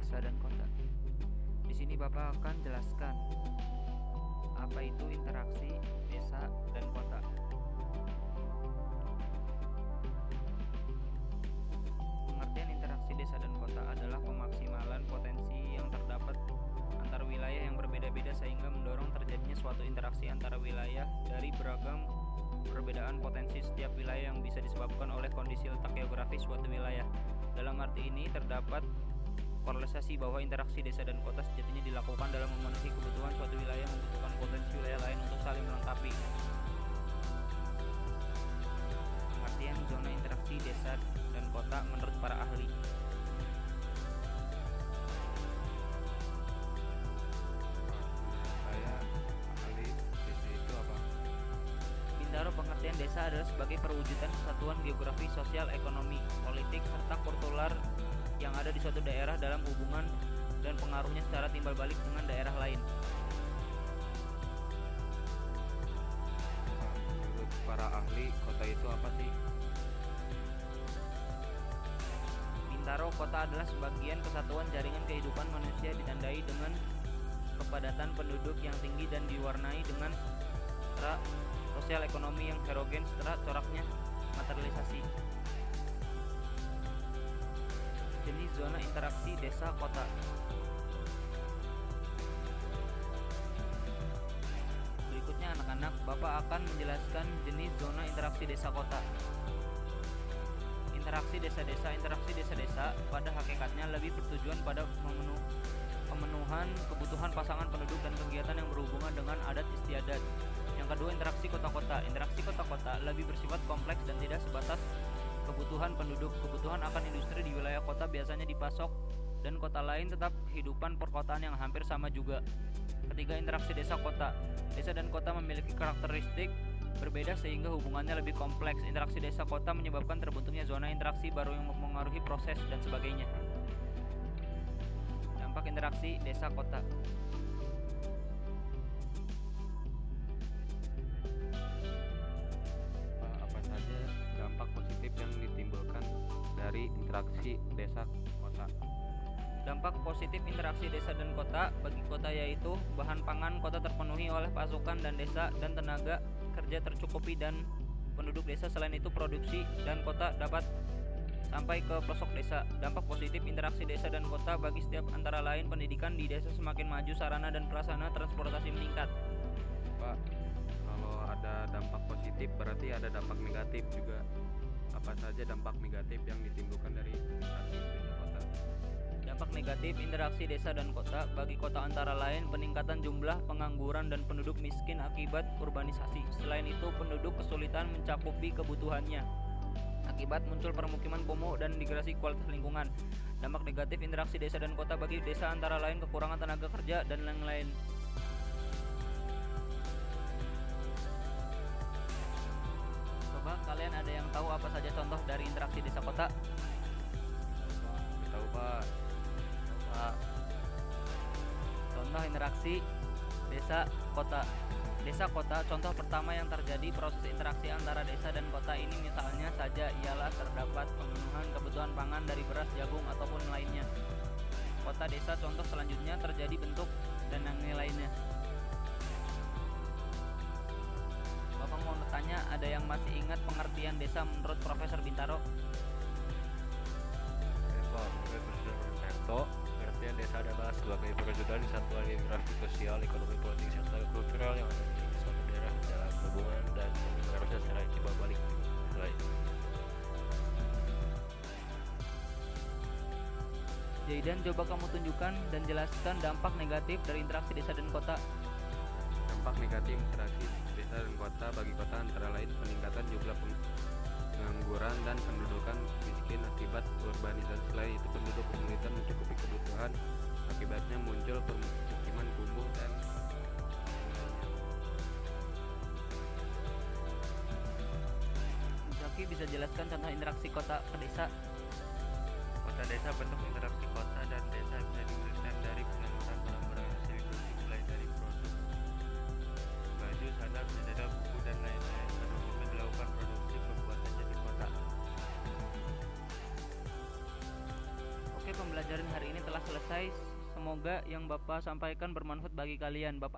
desa dan kota. Di sini Bapak akan jelaskan apa itu interaksi desa dan kota. Pengertian interaksi desa dan kota adalah pemaksimalan potensi yang terdapat antar wilayah yang berbeda-beda sehingga mendorong terjadinya suatu interaksi antara wilayah dari beragam perbedaan potensi setiap wilayah yang bisa disebabkan oleh kondisi letak geografis suatu wilayah. Dalam arti ini terdapat korelasi bahwa interaksi desa dan kota sejatinya dilakukan dalam memenuhi kebutuhan suatu wilayah membutuhkan potensi wilayah lain untuk saling melengkapi. Pengertian zona interaksi desa dan kota menurut para ahli. Bintaro pengertian desa adalah sebagai perwujudan kesatuan geografi, sosial, ekonomi, politik, serta kultural yang ada di suatu daerah dalam hubungan dan pengaruhnya secara timbal balik dengan daerah lain. Menurut para ahli, kota itu apa sih? Bintaro kota adalah sebagian kesatuan jaringan kehidupan manusia ditandai dengan kepadatan penduduk yang tinggi dan diwarnai dengan secara sosial ekonomi yang heterogen setelah coraknya materialisasi. Jenis zona interaksi desa kota. Berikutnya anak-anak, Bapak akan menjelaskan jenis zona interaksi desa kota. Interaksi desa-desa pada hakikatnya lebih bertujuan pada pemenuhan kebutuhan pasangan penduduk dan kegiatan yang berhubungan dengan adat istiadat. Yang kedua, interaksi kota-kota. Interaksi kota-kota lebih bersifat kompleks dan tidak sebatas kebutuhan penduduk. Kebutuhan akan industri di wilayah kota biasanya dipasok dan kota lain tetap kehidupan perkotaan yang hampir sama juga. Ketiga, interaksi desa-kota. Desa dan kota memiliki karakteristik berbeda sehingga hubungannya lebih kompleks. Interaksi desa-kota menyebabkan terbentuknya zona interaksi baru yang mempengaruhi proses dan sebagainya. Dampak interaksi desa-kota. Dampak positif yang ditimbulkan dari interaksi desa kota. Dampak positif interaksi desa dan kota bagi kota yaitu bahan pangan kota terpenuhi oleh pasukan dan desa dan tenaga kerja tercukupi dan penduduk desa. Selain itu produksi dan kota dapat sampai ke pelosok desa. Dampak positif interaksi desa dan kota bagi setiap antara lain pendidikan di desa semakin maju, sarana dan prasarana transportasi meningkat. Pak, kalau ada dampak positif berarti ada dampak negatif juga. Apa saja dampak negatif yang ditimbulkan dari interaksi desa kota? Dampak negatif interaksi desa dan kota bagi kota antara lain peningkatan jumlah pengangguran dan penduduk miskin akibat urbanisasi. Selain itu penduduk kesulitan mencakupi kebutuhannya akibat muncul permukiman kumuh dan degradasi kualitas lingkungan. Dampak negatif interaksi desa dan kota bagi desa antara lain kekurangan tenaga kerja dan lain-lain. Kalian ada yang tahu apa saja contoh dari interaksi desa kota? Tahu Pak. Contoh interaksi desa kota. Desa kota, contoh pertama yang terjadi proses interaksi antara desa dan kota ini misalnya saja ialah terdapat pemenuhan kebutuhan pangan dari beras, jagung ataupun lainnya. Kota desa contoh selanjutnya terjadi bentuk dan yang lainnya. Bapak mau tanya, ada yang masih ingat pengertian desa menurut Profesor Bintaro? Menurut Profesor Bintaro, pengertian desa adalah sebagai perwujudan satuan geografi, sosial, ekonomi, politik, serta kultural yang ada di suatu daerah dalam hubungan dan pengaruhnya secara timbal balik. Jaidan, coba kamu tunjukkan dan jelaskan dampak negatif dari interaksi desa dan kota. Dampak negatif interaksi desa dan kota bagi kota antara lain peningkatan jumlah pengangguran dan pendudukan miskin akibat urbanisasi. Selain itu penduduk kesulitan mencukupi kebutuhan, akibatnya muncul permukiman kumuh dan lainnya. Zaki bisa jelaskan contoh interaksi kota ke desa? Kota desa bentuk interaksi kota dan desa bisa diuruskan dari penyaluran barang-barang hasil produksi mulai dari produk baju, sandal, sejadah, buku dan lain-lain. Pada umumnya dilakukan produksi pembuatannya di kota. Oke, pembelajaran pelajaran hari ini telah selesai. Semoga yang Bapak sampaikan bermanfaat bagi kalian. Bapak